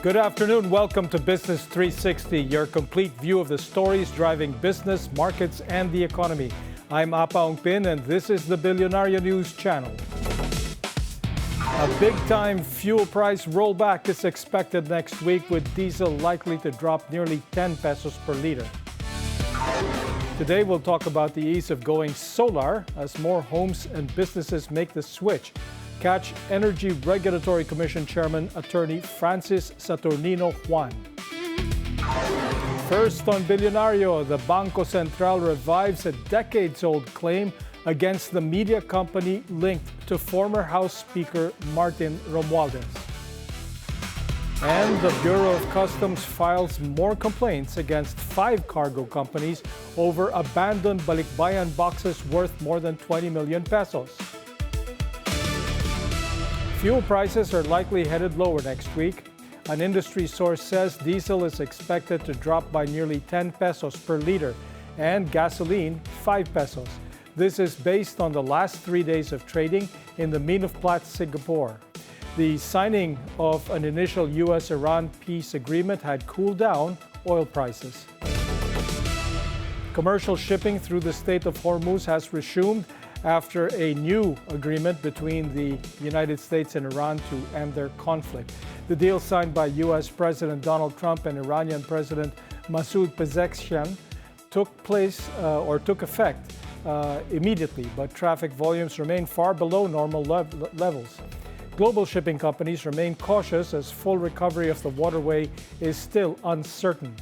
Good afternoon. Welcome to Business 360, your complete view of the stories driving business, markets, and the economy. I'm Apa Ongpin, and this is the Bilyonaryo News Channel. A big-time fuel price rollback is expected next week, with diesel likely to drop nearly 10 pesos per liter. Today, we'll talk about the ease of going solar as more homes and businesses make the switch. Catch Energy Regulatory Commission Chairman Attorney Francis Saturnino Juan. First on Bilyonaryo, the Bangko Sentral revives a decades-old claim against the media company linked to former House Speaker Martin Romualdez. And the Bureau of Customs files more complaints against 5 cargo companies over abandoned balikbayan boxes worth more than 20 million pesos. Fuel prices are likely headed lower next week. An industry source says diesel is expected to drop by nearly 10 pesos per liter and gasoline 5 pesos. This is based on the last 3 days of trading in the Min of Platts, Singapore. The signing of an initial U.S.-Iran peace agreement had cooled down oil prices. Commercial shipping through the Strait of Hormuz has resumed after a new agreement between the United States and Iran to end their conflict. The deal signed by U.S. President Donald Trump and Iranian President Masoud Pezeshkian took effect immediately, but traffic volumes remain far below normal levels. Global shipping companies remain cautious as full recovery of the waterway is still uncertain.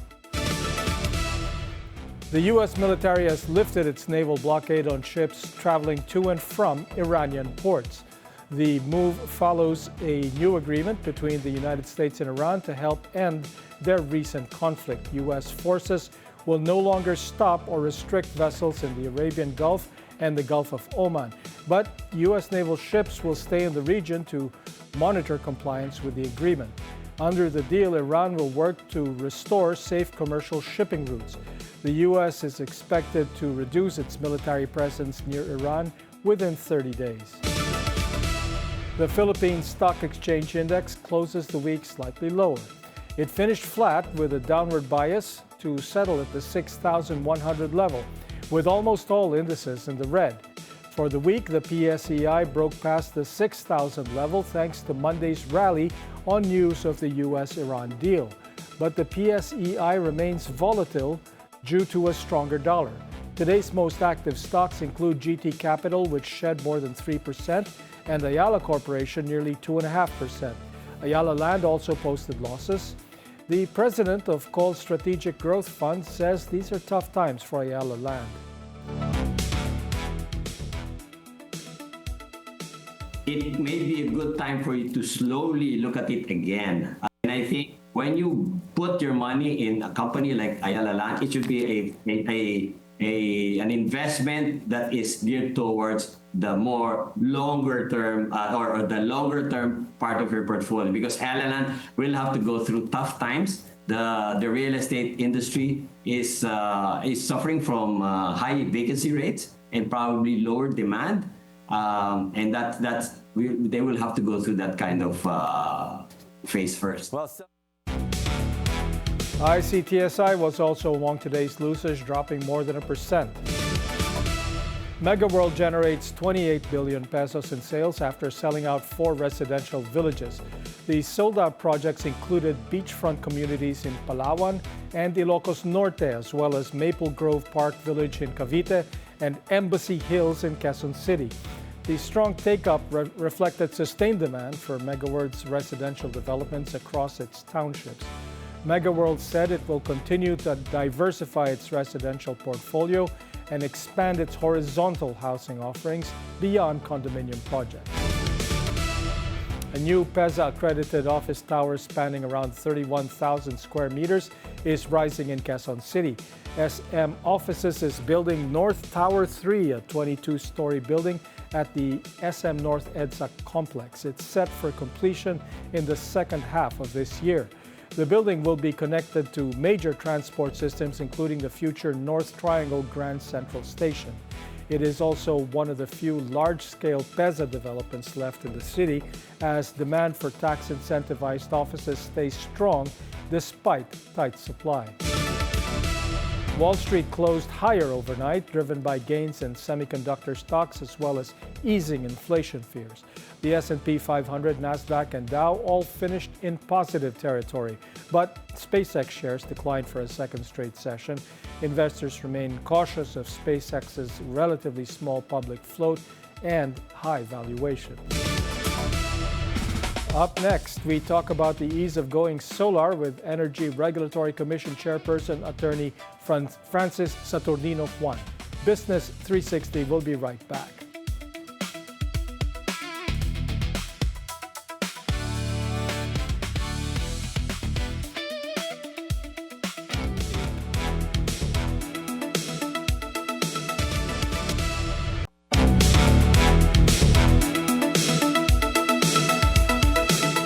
The U.S. military has lifted its naval blockade on ships traveling to and from Iranian ports. The move follows a new agreement between the United States and Iran to help end their recent conflict. U.S. forces will no longer stop or restrict vessels in the Arabian Gulf and the Gulf of Oman, but U.S. naval ships will stay in the region to monitor compliance with the agreement. Under the deal, Iran will work to restore safe commercial shipping routes. The U.S. is expected to reduce its military presence near Iran within 30 days. The Philippine Stock Exchange Index closes the week slightly lower. It finished flat with a downward bias to settle at the 6,100 level, with almost all indices in the red. For the week, the PSEI broke past the 6,000 level thanks to Monday's rally on news of the U.S.-Iran deal. But the PSEI remains volatile due to a stronger dollar. Today's most active stocks include GT Capital, which shed more than 3%, and Ayala Corporation nearly 2.5%. Ayala Land also posted losses. The president of Call Strategic Growth Fund says these are tough times for Ayala Land. It may be a good time for you to slowly look at it again. And I think when you put your money in a company like Ayala Land, it should be an investment that is geared towards the more longer term or the longer term part of your portfolio, because Ayala Land will have to go through tough times. The real estate industry is suffering from high vacancy rates and probably lower demand, and they will have to go through that kind of phase first. ICTSI was also among today's losers, dropping more than 1%. MegaWorld generates 28 billion pesos in sales after selling out 4 residential villages. The sold-out projects included beachfront communities in Palawan and Ilocos Norte, as well as Maple Grove Park Village in Cavite and Embassy Hills in Quezon City. The strong take-up reflected sustained demand for MegaWorld's residential developments across its townships. MegaWorld said it will continue to diversify its residential portfolio and expand its horizontal housing offerings beyond condominium projects. A new PEZA-accredited office tower spanning around 31,000 square meters is rising in Quezon City. SM Offices is building North Tower 3, a 22-story building at the SM North EDSA complex. It's set for completion in the second half of this year. The building will be connected to major transport systems, including the future North Triangle Grand Central Station. It is also one of the few large-scale PEZA developments left in the city, as demand for tax-incentivized offices stays strong despite tight supply. Wall Street closed higher overnight, driven by gains in semiconductor stocks as well as easing inflation fears. The S&P 500, Nasdaq, and Dow all finished in positive territory, but SpaceX shares declined for a second straight session. Investors remain cautious of SpaceX's relatively small public float and high valuation. Up next, we talk about the ease of going solar with Energy Regulatory Commission Chairperson Attorney Francis Saturnino Juan. Business 360 will be right back.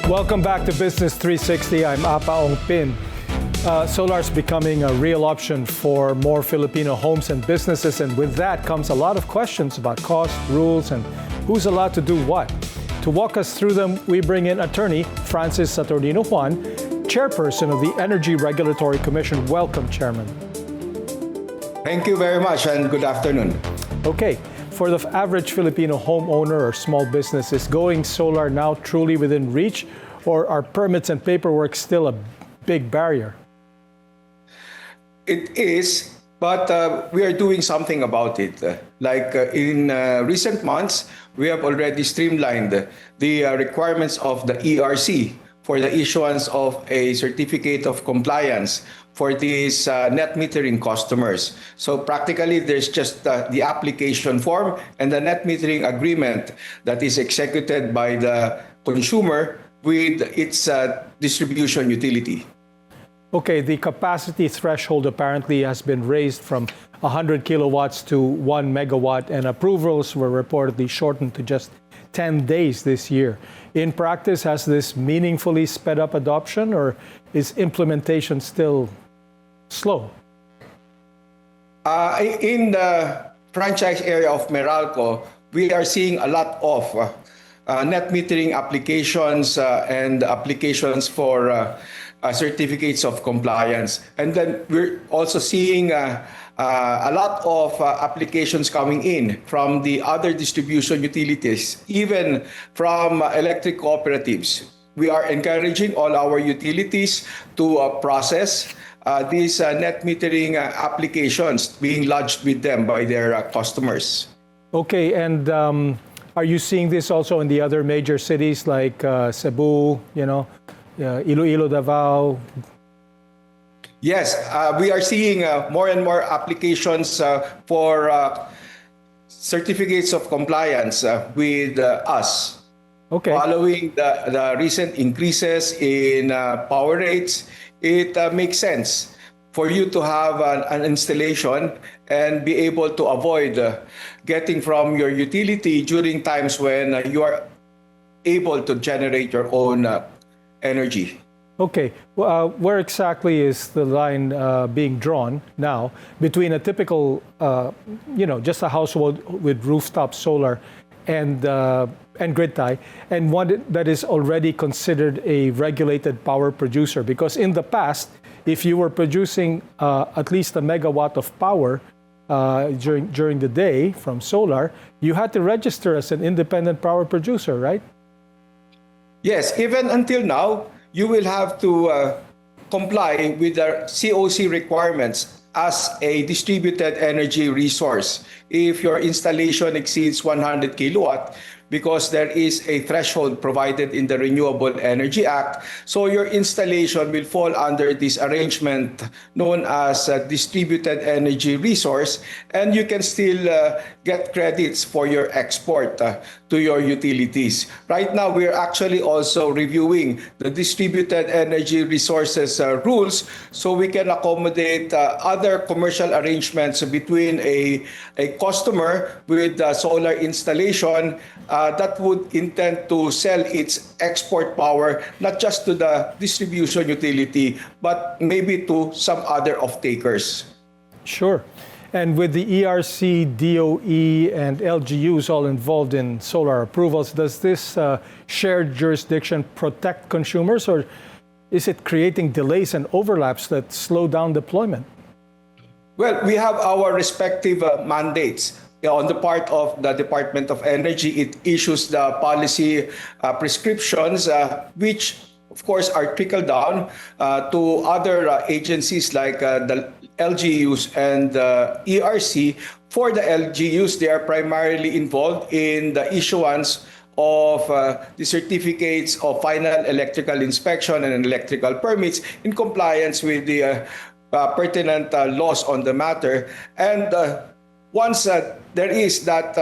Welcome back to Business 360. I'm Apa Ongpin. Solar is becoming a real option for more Filipino homes and businesses, and with that comes a lot of questions about cost, rules, and who's allowed to do what. To walk us through them, we bring in attorney Francis Saturnino Juan, chairperson of the Energy Regulatory Commission. Welcome, Chairman. Thank you very much, and good afternoon. Okay. For the average Filipino homeowner or small business, is going solar now truly within reach, or are permits and paperwork still a big barrier? It is, but we are doing something about it. In recent months, we have already streamlined the requirements of the ERC for the issuance of a certificate of compliance for these net metering customers. So practically, there's just the application form and the net metering agreement that is executed by the consumer with its distribution utility. Okay, the capacity threshold apparently has been raised from 100 kilowatts to 1 megawatt, and approvals were reportedly shortened to just 10 days this year. In practice, has this meaningfully sped up adoption, or is implementation still slow? In the franchise area of Meralco, we are seeing a lot of net metering applications and applications for certificates of compliance. And then we're also seeing a lot of applications coming in from the other distribution utilities, even from electric cooperatives. We are encouraging all our utilities to process these net metering applications being lodged with them by their customers. Okay, and are you seeing this also in the other major cities like Cebu, Iloilo, Davao? Yes, we are seeing more and more applications for certificates of compliance with us. Okay. Following the recent increases in power rates, it makes sense for you to have an installation and be able to avoid getting from your utility during times when you are able to generate your own energy. Okay, where exactly is the line being drawn now between a typical, just a household with rooftop solar and grid tie, and one that is already considered a regulated power producer? Because in the past, if you were producing at least a megawatt of power during the day from solar, you had to register as an independent power producer, right? Yes, even until now, you will have to comply with the COC requirements as a distributed energy resource if your installation exceeds 100 kilowatt, because there is a threshold provided in the Renewable Energy Act. So your installation will fall under this arrangement known as a distributed energy resource, and you can still get credits for your export to your utilities. Right now, we're actually also reviewing the distributed energy resources rules so we can accommodate other commercial arrangements between a customer with solar installation that would intend to sell its export power not just to the distribution utility, but maybe to some other off-takers. Sure. And with the ERC, DOE, and LGUs all involved in solar approvals, does this shared jurisdiction protect consumers, or is it creating delays and overlaps that slow down deployment? Well, we have our respective mandates. On the part of the Department of Energy, it issues the policy prescriptions, which of course are trickled down to other agencies like the LGUs and the ERC. For the LGUs, they are primarily involved in the issuance of the certificates of final electrical inspection and electrical permits in compliance with the pertinent laws on the matter. And once there is that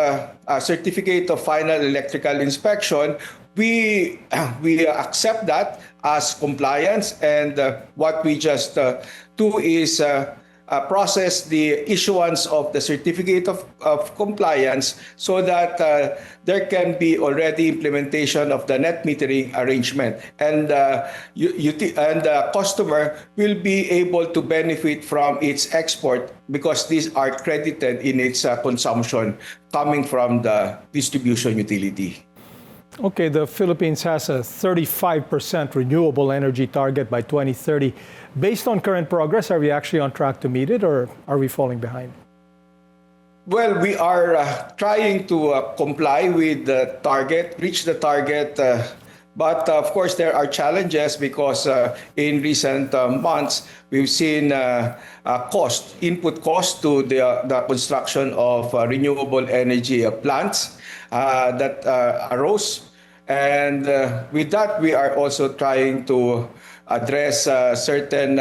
certificate of final electrical inspection, we accept that as compliance, and what we just do is process the issuance of the certificate of compliance so that there can be already implementation of the net metering arrangement, and the customer will be able to benefit from its export because these are credited in its consumption coming from the distribution utility. Okay, the Philippines has a 35% renewable energy target by 2030. Based on current progress, are we actually on track to meet it, or are we falling behind? Well, we are trying to comply with the target, reach the target, but of course there are challenges because in recent months we've seen input cost to the construction of renewable energy plants that arose. And with that, we are also trying to address certain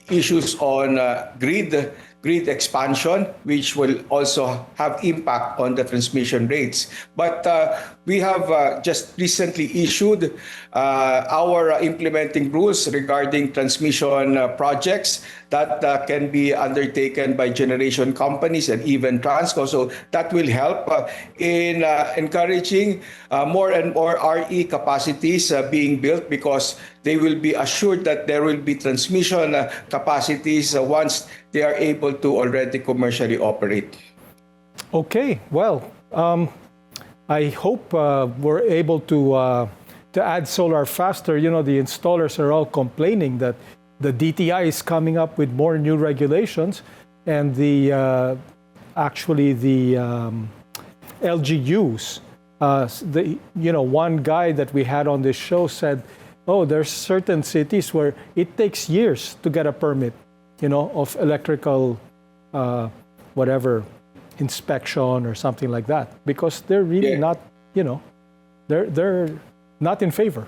issues on grid expansion, which will also have impact on the transmission rates. But we have just recently issued our implementing rules regarding transmission projects that can be undertaken by generation companies and even Transco. So that will help in encouraging more and more RE capacities being built, because they will be assured that there will be transmission capacities once they are able to already commercially operate. Okay, well, I hope we're able to add solar faster. You know, the installers are all complaining that the DTI is coming up with more new regulations, and the LGUs. One guy that we had on this show said, "Oh, there's certain cities where it takes years to get a permit, of electrical, inspection or something like that, because they're really not, they're not in favor."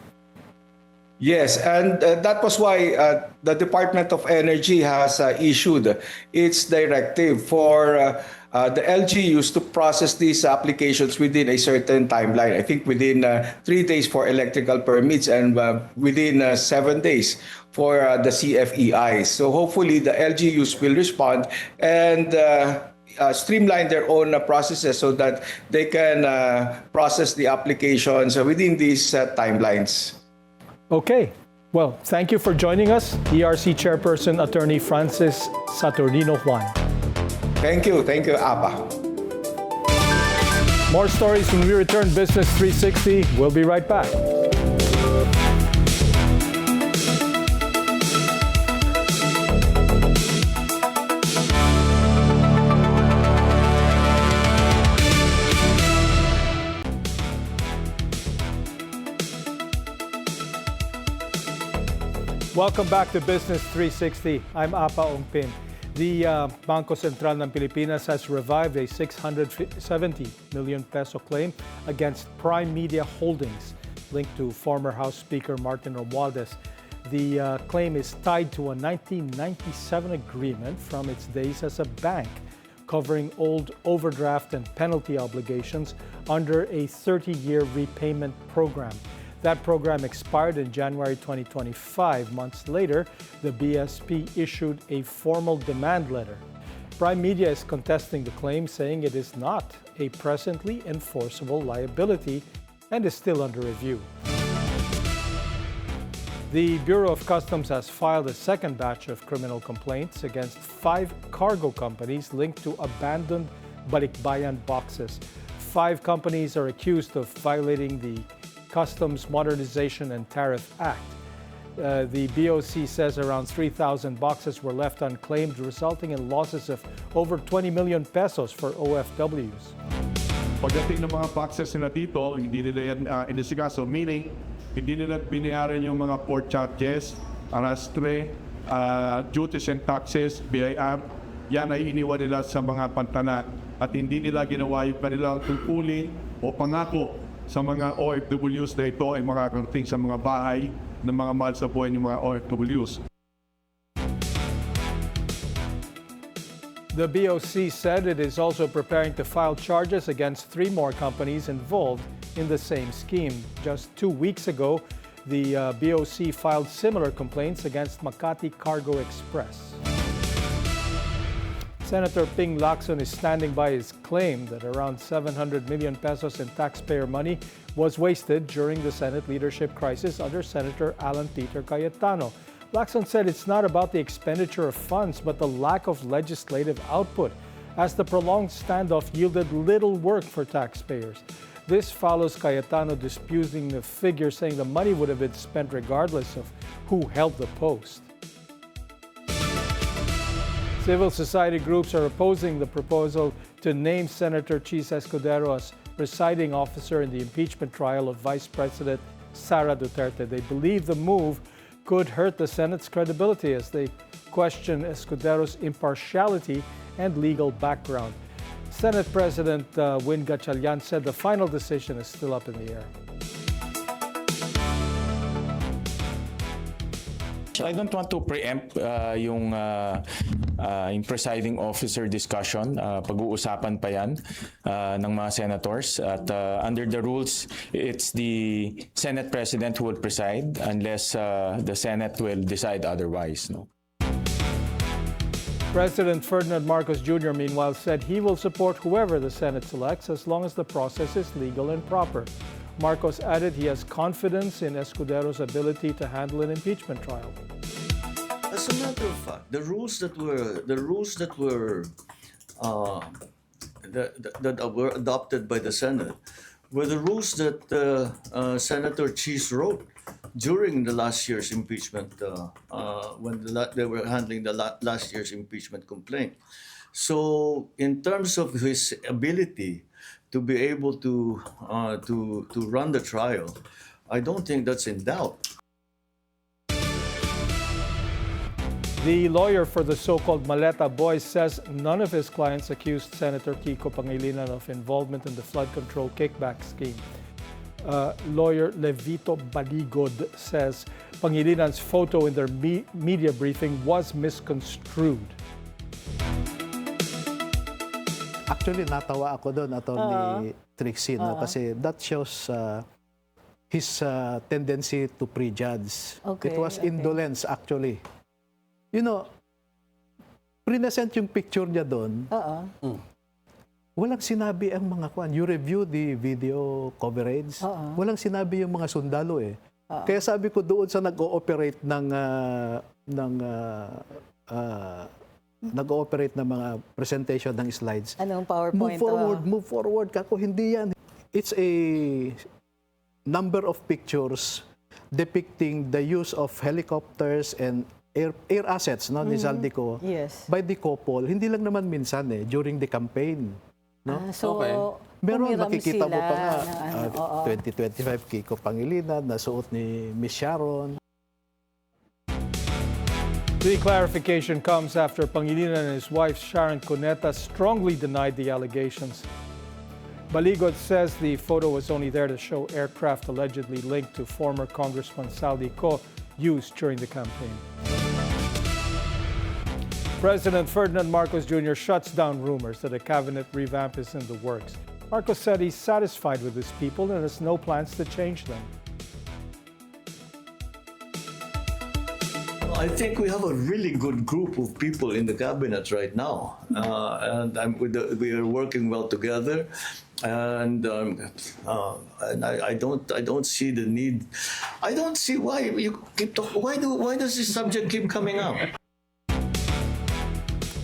Yes, and that was why the Department of Energy has issued its directive for the LGUs to process these applications within a certain timeline. I think within 3 days for electrical permits, and within 7 days for the CFEIs. So hopefully the LGUs will respond and streamline their own processes so that they can process the applications within these timelines. Okay. Well, thank you for joining us, ERC Chairperson Attorney Francis Saturnino Juan. Thank you, Apa. More stories when we return. Business 360. We'll be right back. Welcome back to Business 360. I'm Apa Ongpin. The Bangko Sentral ng Pilipinas has revived a 670 million peso claim against Prime Media Holdings, linked to former House Speaker Martin Romualdez. The claim is tied to a 1997 agreement from its days as a bank, covering old overdraft and penalty obligations under a 30-year repayment program. That program expired in January 2025. Months later, the BSP issued a formal demand letter. Prime Media is contesting the claim, saying it is not a presently enforceable liability and is still under review. The Bureau of Customs has filed a second batch of criminal complaints against 5 cargo companies linked to abandoned balikbayan boxes. 5 companies are accused of violating the Customs Modernization and Tariff Act. The BOC says around 3,000 boxes were left unclaimed, resulting in losses of over 20 million pesos for OFWs. Pagdating ng mga boxes nila dito, hindi nila yan inisikaso, meaning hindi nila binayaran yung mga port charges, arastre, duties and taxes, BIR, yan ay iniwan nila sa mga pantalan at hindi nila ginawa yung kanilang tungkulin o pangako sa mga OFWs na ito ay makakarating sa mga bahay ng mga mahal sa buhay ng mga OFWs. The BOC said it is also preparing to file charges against 3 more companies involved in the same scheme. Just 2 weeks ago, the BOC filed similar complaints against Makati Cargo Express. Senator Ping Lacson is standing by his claim that around 700 million pesos in taxpayer money was wasted during the Senate leadership crisis under Senator Alan Peter Cayetano. Lacson said it's not about the expenditure of funds, but the lack of legislative output, as the prolonged standoff yielded little work for taxpayers. This follows Cayetano disputing the figure, saying the money would have been spent regardless of who held the post. Civil society groups are opposing the proposal to name Senator Chis Escudero as presiding officer in the impeachment trial of Vice President Sara Duterte. They believe the move could hurt the Senate's credibility as they question Escudero's impartiality and legal background. Senate President Win Gatchalian said the final decision is still up in the air. I don't want to preempt yung presiding officer discussion. Pag-uusapan pa yan ng mga senators. At under the rules, it's the Senate President who will preside unless the Senate will decide otherwise. No? President Ferdinand Marcos Jr., meanwhile, said he will support whoever the Senate selects as long as the process is legal and proper. Marcos added he has confidence in Escudero's ability to handle an impeachment trial. As a matter of fact, the rules that were adopted by the Senate were the rules that Senator Chis wrote during the last year's impeachment when they were handling the last year's impeachment complaint. So, in terms of his ability to be able to run the trial, I don't think that's in doubt. The lawyer for the so-called Maleta Boys says none of his clients accused Senator Kiko Pangilinan of involvement in the flood control kickback scheme. Lawyer Levito Baligod says Pangilinan's photo in their media briefing was misconstrued. Actually, natawa ako doon, Atty. Trixie, no? Kasi that shows his tendency to prejudge. Okay, It was indolence, actually. You know, present yung picture niya doon. Walang sinabi ang mga kwan. You review the video coverage. Walang sinabi yung mga sundalo eh. Kaya sabi ko doon sa nag-ooperate nag-ooperate ng mga presentation ng slides. Anong PowerPoint? Move forward. Kako, hindi yan. It's a number of pictures depicting the use of helicopters and air assets, no, ni Zaldico by the couple. Hindi lang naman minsan during the campaign. No? So, meron makikita mo pa nga 2025 Kiko Pangilinan na suot ni Miss Sharon. The clarification comes after Pangilinan and his wife Sharon Cuneta strongly denied the allegations. Baligod says the photo was only there to show aircraft allegedly linked to former Congressman Zaldico used during the campaign. President Ferdinand Marcos Jr. shuts down rumors that a cabinet revamp is in the works. Marcos said he's satisfied with his people and has no plans to change them. I think we have a really good group of people in the cabinet right now, and we are working well together. And I don't see the need. I don't see why you keep talking. Why does this subject keep coming up?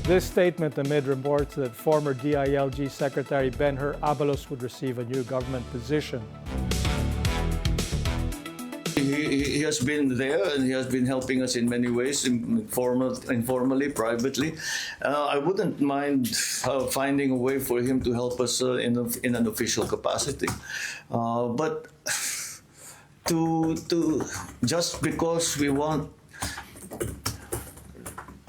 This statement amid reports that former DILG Secretary Ben-Hur Abalos would receive a new government position. He has been there and he has been helping us in many ways, informally, privately. I wouldn't mind finding a way for him to help us in an official capacity. But to just because we want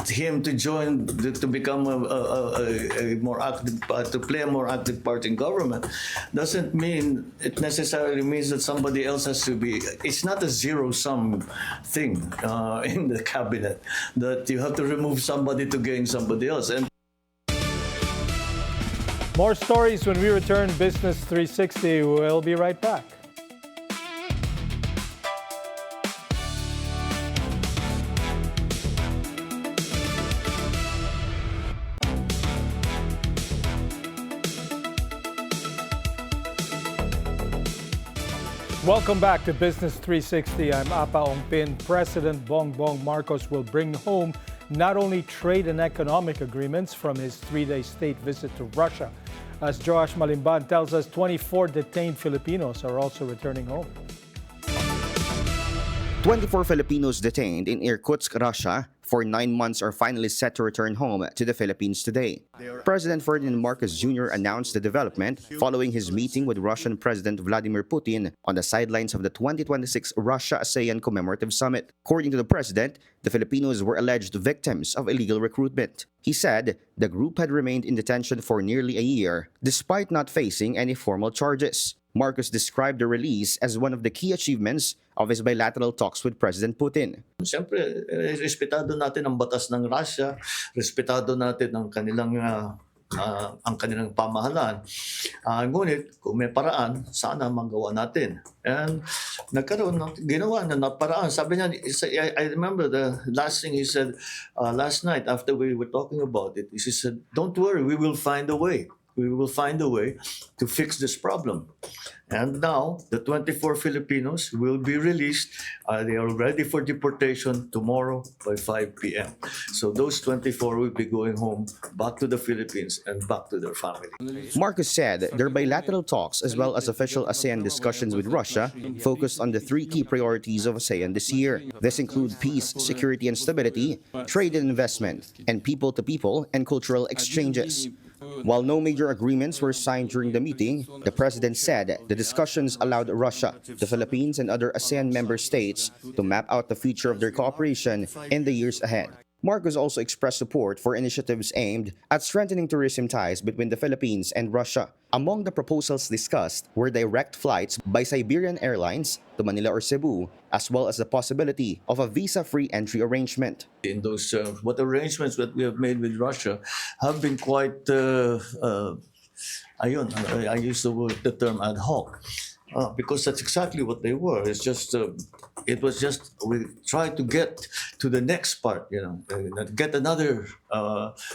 him to join, to become a more active, to play a more active part in government, doesn't mean it necessarily means that somebody else has to be. It's not a zero-sum thing in the cabinet that you have to remove somebody to gain somebody else. And More stories when we return. Business 360. We'll be right back. Welcome back to Business 360. I'm Apa Ongpin. President Bongbong Marcos will bring home not only trade and economic agreements from his three-day state visit to Russia. As Joash Malimban tells us, 24 detained Filipinos are also returning home. 24 Filipinos detained in Irkutsk, Russia, for 9 months are finally set to return home to the Philippines today. President Ferdinand Marcos Jr. announced the development following his meeting with Russian President Vladimir Putin on the sidelines of the 2026 Russia-ASEAN Commemorative Summit. According to the president, the Filipinos were alleged victims of illegal recruitment. He said the group had remained in detention for nearly a year, despite not facing any formal charges. Marcos described the release as one of the key achievements of his bilateral talks with President Putin. Siyempre, respetado natin ang batas ng Russia, respetado natin ang kanilang pamahalaan. Ngunit kung may paraan, sana magawa natin. And nagkaroon ng ginawa na paraan. Sabi niya, I remember the last thing he said last night after we were talking about it. He said, "Don't worry, we will find a way. We will find a way to fix this problem." And now, the 24 Filipinos will be released. They are ready for deportation tomorrow by 5 p.m. So those 24 will be going home, back to the Philippines and back to their family. Marcos said their bilateral talks as well as official ASEAN discussions with Russia focused on the three key priorities of ASEAN this year. This include peace, security and stability, trade and investment, and people-to-people and cultural exchanges. While no major agreements were signed during the meeting, the president said the discussions allowed Russia, the Philippines, and other ASEAN member states to map out the future of their cooperation in the years ahead. Marcos also expressed support for initiatives aimed at strengthening tourism ties between the Philippines and Russia. Among the proposals discussed were direct flights by Siberian Airlines to Manila or Cebu, as well as the possibility of a visa-free entry arrangement. In those what arrangements that we have made with Russia have been quite, I use the term ad hoc. Because that's exactly what they were. It's just, it was just, we tried to get to the next part, get another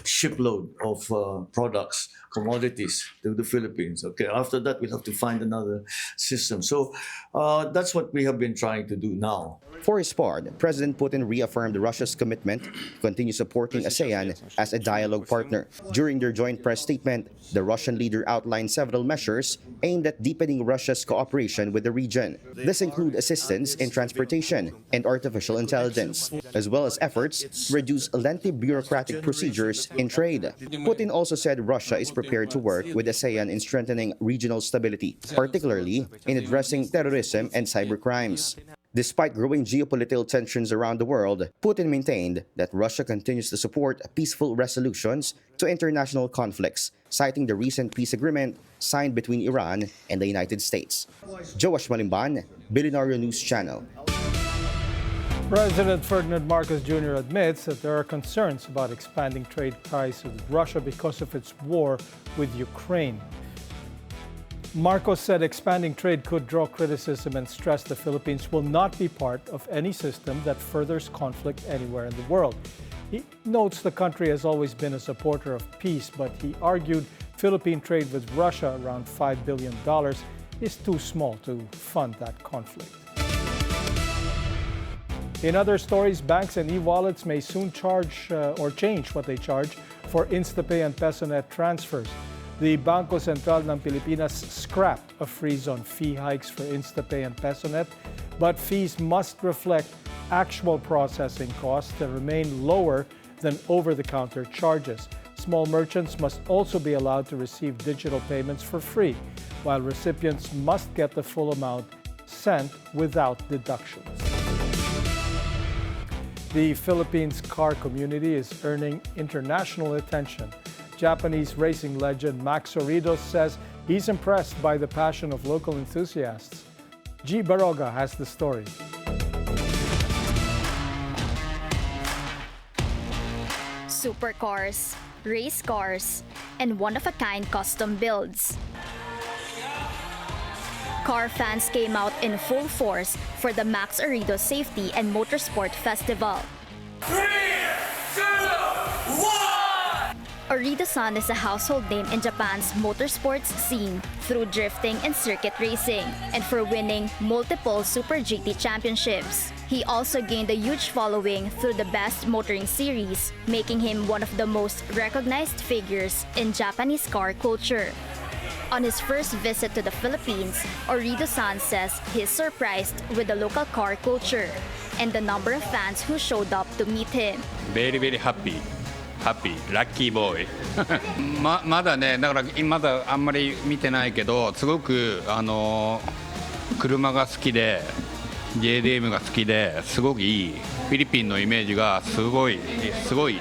shipload of products, commodities to the Philippines. Okay, after that, we'll have to find another system. So that's what we have been trying to do now. For his part, President Putin reaffirmed Russia's commitment to continue supporting ASEAN as a dialogue partner. During their joint press statement, the Russian leader outlined several measures aimed at deepening Russia's cooperation with the region. This includes assistance in transportation and artificial intelligence, as well as efforts to reduce lengthy bureaucratic procedures in trade. Putin also said Russia is prepared to work with ASEAN in strengthening regional stability, particularly in addressing terrorism and cybercrimes. Despite growing geopolitical tensions around the world, Putin maintained that Russia continues to support peaceful resolutions to international conflicts, citing the recent peace agreement signed between Iran and the United States. Joash Malimban, Bilyonaryo News Channel. President Ferdinand Marcos Jr. admits that there are concerns about expanding trade ties with Russia because of its war with Ukraine. Marcos said expanding trade could draw criticism and stressed the Philippines will not be part of any system that furthers conflict anywhere in the world. He notes the country has always been a supporter of peace, but he argued Philippine trade with Russia, around $5 billion, is too small to fund that conflict. In other stories, banks and e-wallets may soon charge or change what they charge for InstaPay and PesoNet transfers. The Bangko Sentral ng Pilipinas scrapped a freeze on fee hikes for InstaPay and PesoNet, but fees must reflect actual processing costs that remain lower than over-the-counter charges. Small merchants must also be allowed to receive digital payments for free, while recipients must get the full amount sent without deductions. The Philippines car community is earning international attention. Japanese racing legend Max Orido says he's impressed by the passion of local enthusiasts. G. Baroga has the story. Supercars, race cars, and one-of-a-kind custom builds. Car fans came out in full force for the Max Orido Safety and Motorsport Festival. 3, 2, 1! Orido-san is a household name in Japan's motorsports scene through drifting and circuit racing, and for winning multiple Super GT championships. He also gained a huge following through the Best Motoring series, making him one of the most recognized figures in Japanese car culture. On his first visit to the Philippines, Orido-san says he's surprised with the local car culture and the number of fans who showed up to meet him. Very, very happy. Happy. Lucky boy. まだね、だからまだあんまり見てないけど、すごく車が好きで、JDM が好きで、すごくいい。フィリピンのイメージがすごい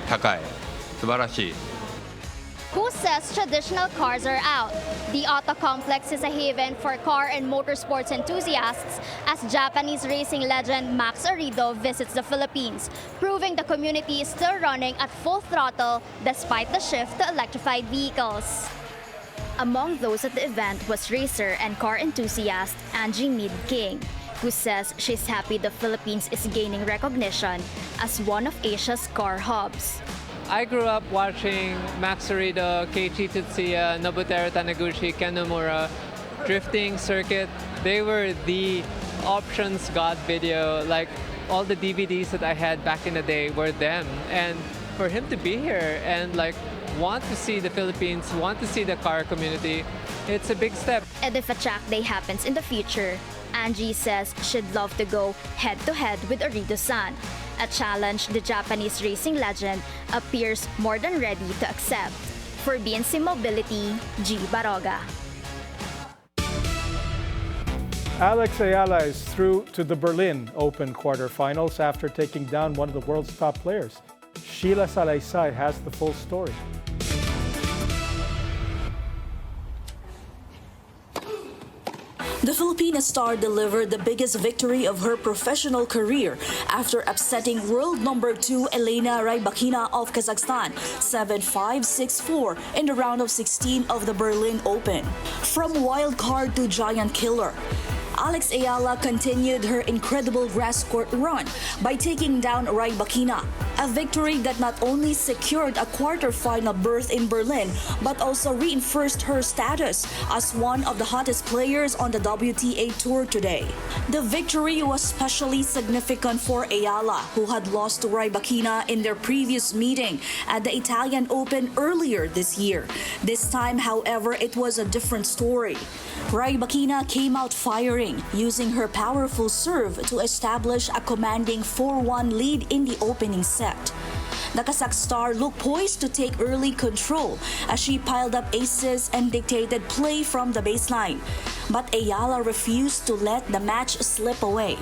高い。素晴らしい。Who says traditional cars are out? The Auto Complex is a haven for car and motorsports enthusiasts as Japanese racing legend Max Orido visits the Philippines, proving the community is still running at full throttle despite the shift to electrified vehicles. Among those at the event was racer and car enthusiast Angie Mead King, who says she's happy the Philippines is gaining recognition as one of Asia's car hubs. I grew up watching Max Orido, Keiichi Tsuchiya, Nobuteru Taniguchi, Ken Nomura, drifting circuit. They were the options God video. Like all the DVDs that I had back in the day were them. And for him to be here and like want to see the Philippines, want to see the car community, it's a big step. And if a track day happens in the future, Angie says she'd love to go head-to-head with Orido-san, a challenge the Japanese racing legend appears more than ready to accept. For BNC Mobility, G. Baroga. Alex Ayala is through to the Berlin Open quarterfinals after taking down one of the world's top players. Sheila Salaysay has the full story. The Filipina star delivered the biggest victory of her professional career after upsetting world number 2 Elena Rybakina of Kazakhstan 7-5, 6-4 in the round of 16 of the Berlin Open. From wild card to giant killer, Alex Ayala continued her incredible grass court run by taking down Rybakina, a victory that not only secured a quarterfinal berth in Berlin but also reinforced her status as one of the hottest players on the WTA Tour today. The victory was especially significant for Ayala, who had lost to Rybakina in their previous meeting at the Italian Open earlier this year. This time, however, it was a different story. Rybakina came out firing, using her powerful serve to establish a commanding 4-1 lead in the opening set. The Kazakh star looked poised to take early control as she piled up aces and dictated play from the baseline. But Ayala refused to let the match slip away.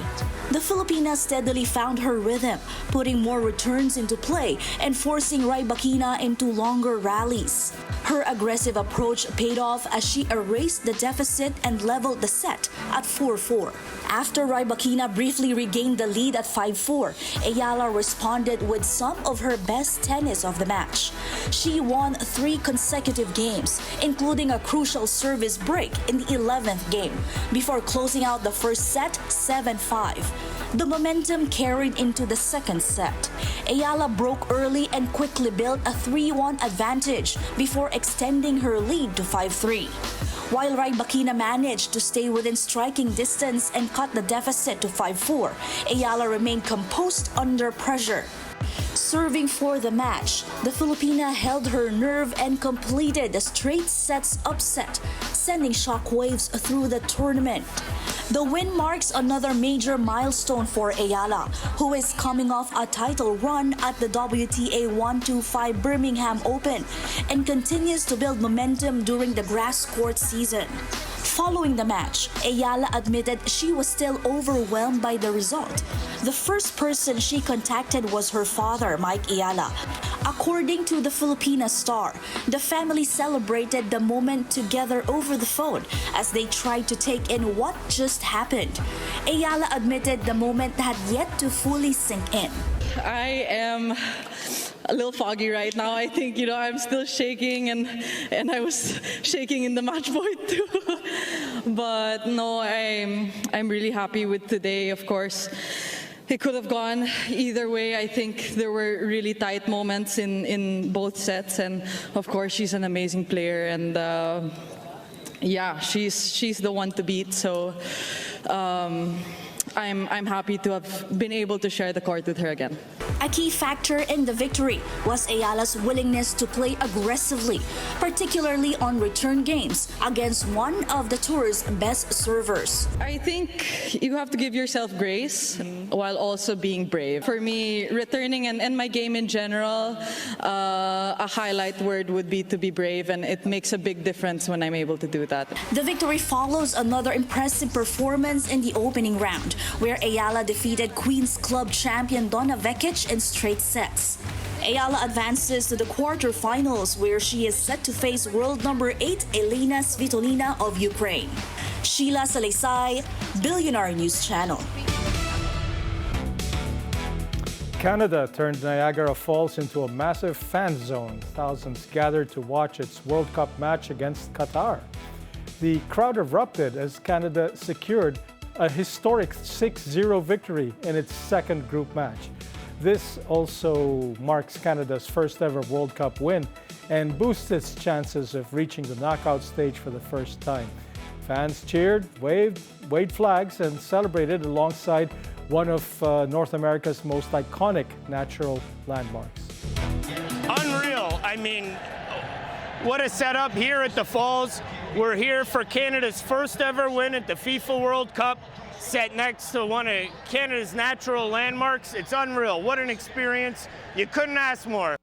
The Filipina steadily found her rhythm, putting more returns into play and forcing Rybakina into longer rallies. Her aggressive approach paid off as she erased the deficit and leveled the set at 4-4. After Rybakina briefly regained the lead at 5-4, Ayala responded with some of her best tennis of the match. She won 3 consecutive games, including a crucial service break in the 11th game, before closing out the first set 7-5. The momentum carried into the second set. Ayala broke early and quickly built a 3-1 advantage before extending her lead to 5-3. While Rybakina managed to stay within striking distance and cut the deficit to 5-4, Ayala remained composed under pressure. Serving for the match, the Filipina held her nerve and completed a straight sets upset, sending shockwaves through the tournament. The win marks another major milestone for Ayala, who is coming off a title run at the WTA 125 Birmingham Open and continues to build momentum during the grass court season. Following the match, Ayala admitted she was still overwhelmed by the result. The first person she contacted was her father, Mike Ayala. According to the Filipina Star, the family celebrated the moment together over the phone as they tried to take in what just happened. Ayala admitted the moment had yet to fully sink in. I am a little foggy right now. I think, I'm still shaking and I was shaking in the match point too. But no, I'm really happy with today, of course. It could have gone either way. I think there were really tight moments in both sets, and of course she's an amazing player, and yeah, she's the one to beat. So I'm happy to have been able to share the court with her again. A key factor in the victory was Ayala's willingness to play aggressively, particularly on return games against one of the tour's best servers. I think you have to give yourself grace while also being brave. For me, returning and my game in general, a highlight word would be to be brave, and it makes a big difference when I'm able to do that. The victory follows another impressive performance in the opening round, where Ayala defeated Queen's Club champion Donna Vekic in straight sets. Ayala advances to the quarterfinals, where she is set to face world number 8 Elena Svitolina of Ukraine. Sheila Salisay, Bilyonaryo News Channel. Canada turned Niagara Falls into a massive fan zone. Thousands gathered to watch its World Cup match against Qatar. The crowd erupted as Canada secured a historic 6-0 victory in its second group match. This also marks Canada's first ever World Cup win and boosts its chances of reaching the knockout stage for the first time. Fans cheered, waved flags, and celebrated alongside one of North America's most iconic natural landmarks. Unreal. I mean, what a setup here at the Falls. We're here for Canada's first ever win at the FIFA World Cup, set next to one of Canada's natural landmarks. It's unreal. What an experience. You couldn't ask more.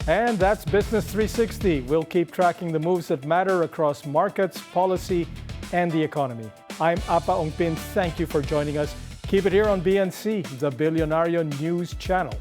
And that's Business 360. We'll keep tracking the moves that matter across markets, policy, and the economy. I'm Apa Ongpin. Thank you for joining us. Keep it here on BNC, the Bilyonaryo News Channel.